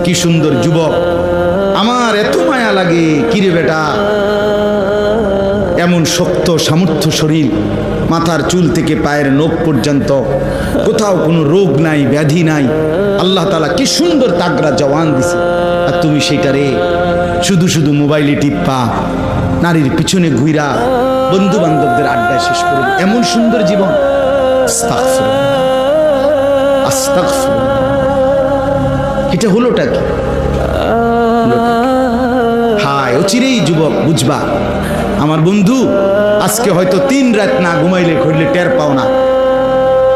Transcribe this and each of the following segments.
কি সুন্দর যুবক, আমার এত মায়া লাগে। কিরে বেটা, এমন শক্ত সামর্থ্য শরীর, মাথার চুল থেকে পায়ের নখ পর্যন্ত কোথাও কোনো রোগ নাই, ব্যাধি নাই। আল্লাহ তাআলা কি সুন্দর তাগড়া জওয়ান দিছে, আর তুমি সেটারে শুধু শুধু মোবাইলে টিপ্পা, নারীর পিছনে ঘুইরা, বন্ধু বান্ধবদের আড্ডায় শেষ করে এমন সুন্দর জীবন। আস্তাগফিরুল্লাহ, আস্তাগফিরুল্লাহ। এটা হলোটা কি? হায়, অচিরেই যুবক বুঝবা। আমার বন্ধু, আজকে হয়তো 3 রাত না ঘুমাইলে ঘুরলে টের পাও না,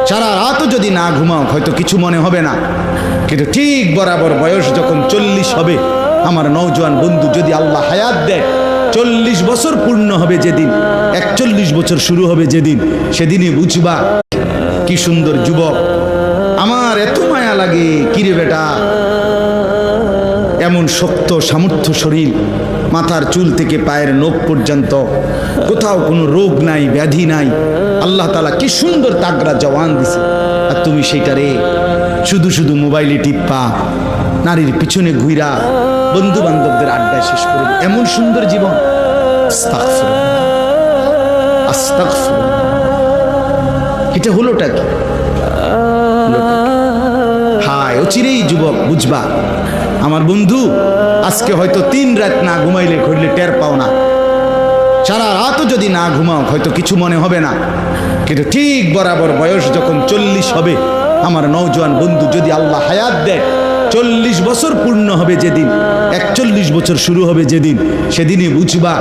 সারা রাতও যদি না ঘুমাও হয়তো কিছু মনে হবে না, কিন্তু ঠিক বরাবর বয়স যখন 40 হবে, আমার নওজোয়ান বন্ধু, যদি আল্লাহ হায়াত দেয়, 40 বছর পূর্ণ হবে যেদিন, 41 বছর শুরু হবে যেদিন, সেদিনই বুঝবা কি সুন্দর যুবক, আমার এত মায়া লাগে। কিরে বেটা, এমন শক্ত সামর্থ্য শরীর, মাথার চুল থেকে পায়ের নখ পর্যন্ত কোথাও কোনো রোগ নাই, ব্যাধি নাই। আল্লাহ তাআলা কি সুন্দর তাগড়া জওয়ান দিছে, আর তুমি সেটারে শুধু শুধু মোবাইলে টিপ্পা, নারীর পিছনে ঘুইরা, বন্ধু বান্ধবদের আড্ডায় শেষ করে এমন সুন্দর জীবন। আস্তাগফিরুল্লাহ, আস্তাগফিরুল্লাহ। এটা হলোটা কি? হায়, অচিরেই যুবক বুঝবা। আমার বন্ধু, আজকে হয়তো 3 রাত না ঘুমাইলে ঘুরলে টের পাও না, সারা রাতও যদি না ঘুমাও হয়তো কিছু মনে হবে না, কিন্তু ঠিক বরাবর বয়স যখন 40 হবে, আমার নওজোয়ান বন্ধু, যদি আল্লাহ হায়াত দেয়, 40 বছর পূর্ণ হবে যেদিন, 41 বছর শুরু হবে যেদিন, সেদিনই বুঝবা